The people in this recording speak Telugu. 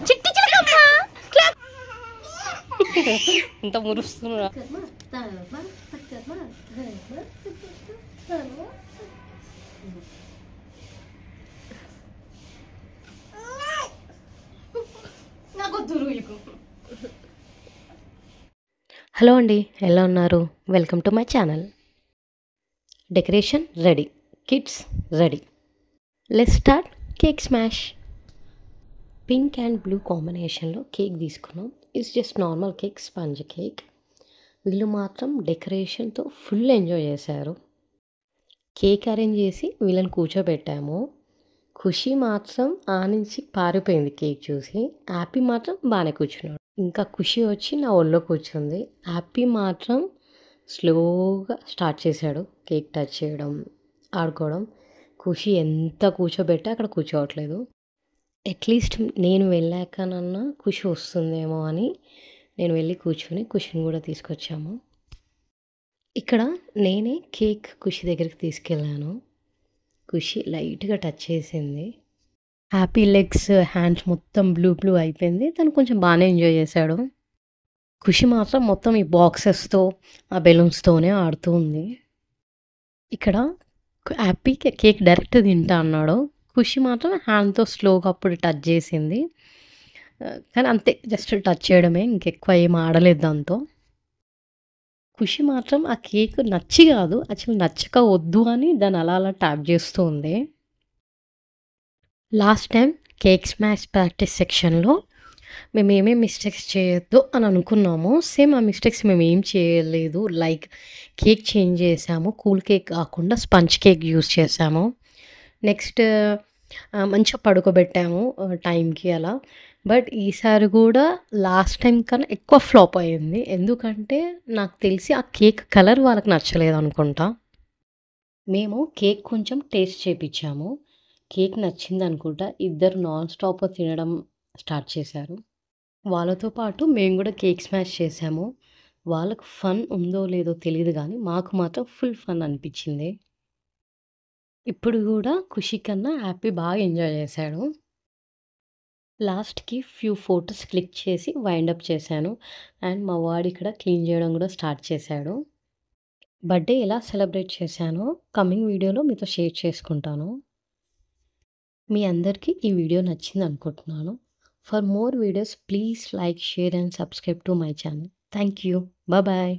చిట్టి చిలకమ్మ ఇంత మురుస్తున్నా. హలో అండి, ఎలా ఉన్నారు? Welcome to my channel. Decoration ready, kids ready. Let's start cake smash. Pink and blue కాంబినేషన్లో కేక్ తీసుకున్నాం. It's just normal cake, sponge cake. వీళ్ళు మాత్రం డెకరేషన్తో ఫుల్ ఎంజాయ్ చేశారు. కేక్ అరేంజ్ చేసి వీళ్ళని కూర్చోబెట్టాము. ఖుషి మాత్రం ఆ నుంచి పారిపోయింది కేక్ చూసి. హ్యాపీ మాత్రం బాగానే కూర్చున్నాడు. ఇంకా ఖుషి వచ్చి నా ఒళ్ళో కూర్చుంది. హ్యాపీ మాత్రం స్లోగా స్టార్ట్ చేశాడు కేక్ టచ్ చేయడం, ఆడుకోవడం. ఖుషి ఎంత కూర్చోబెట్టా అక్కడ కూర్చోవట్లేదు. అట్లీస్ట్ నేను వెళ్ళాకనన్నా ఖుషి వస్తుందేమో అని నేను వెళ్ళి కూర్చొని ఖుషిని కూడా తీసుకొచ్చాము. ఇక్కడ నేనే కేక్ ఖుషి దగ్గరికి తీసుకెళ్ళాను. ఖుషి లైట్గా టచ్ చేసింది. హ్యాపీ లెగ్స్, హ్యాండ్స్ మొత్తం బ్లూ అయిపోయింది. తను కొంచెం బాగానే ఎంజాయ్ చేశాడు. ఖుషి మాత్రం మొత్తం ఈ బాక్సెస్తో, ఆ బెలూన్స్తోనే ఆడుతూ ఉంది. ఇక్కడ హ్యాపీ కేక్ డైరెక్ట్ తింటా అన్నాడు. ఖుషి మాత్రం హ్యాండ్తో స్లోగా అప్పుడు టచ్ చేసింది. కానీ అంతే, జస్ట్ టచ్ చేయడమే, ఇంకెక్కువ ఏం ఆడలేదు దాంతో. ఖుషి మాత్రం ఆ కేక్ నచ్చి కాదు, యాక్చువల్ నచ్చక వద్దు అని దాన్ని అలా ట్యాప్ చేస్తూ ఉంది. Last time cake smash practice సెక్షన్లో మేము ఏమేమి మిస్టేక్స్ చేయొద్దు అని అనుకున్నాము. సేమ్ ఆ మిస్టేక్స్ మేము ఏం చేయలేదు. లైక్ కేక్ చేంజ్ చేసాము, కూల్ కేక్ కాకుండా స్పంజ్ కేక్ యూస్ చేసాము. నెక్స్ట్ మంచిగా పడుకోబెట్టాము టైంకి అలా. బట్ ఈసారి కూడా లాస్ట్ టైం కన్నా ఎక్కువ ఫ్లాప్ అయ్యింది. ఎందుకంటే నాకు తెలిసి ఆ కేక్ కలర్ వాళ్ళకి నచ్చలేదు అనుకుంటా. మేము కేక్ కొంచెం టేస్ట్ చేయించాము. కేక్ నచ్చింది అనుకుంటా. ఇద్దరు నాన్ స్టాప్ తినడం స్టార్ట్ చేశారు. వాళ్ళతో పాటు మేము కూడా కేక్ స్మాష్ చేసాము. వాళ్ళకు ఫన్ ఉందో లేదో తెలియదు కానీ మాకు మాత్రం ఫుల్ ఫన్ అనిపించింది. ఇప్పుడు కూడా ఖుషి కన్నా హ్యాపీ బాగా ఎంజాయ్ చేశాడు. లాస్ట్కి ఫ్యూ ఫొటోస్ క్లిక్ చేసి వైండప్ చేశాను. అండ్ మా వాడు ఇక్కడ క్లీన్ చేయడం కూడా స్టార్ట్ చేశాడు. బర్త్డే ఎలా సెలబ్రేట్ చేశానో కమింగ్ వీడియోలో మీతో షేర్ చేసుకుంటాను. మీ అందరికీ ఈ వీడియో నచ్చింది అనుకుంటున్నాను. For more videos please like, share and subscribe to my channel. Thank you. Bye.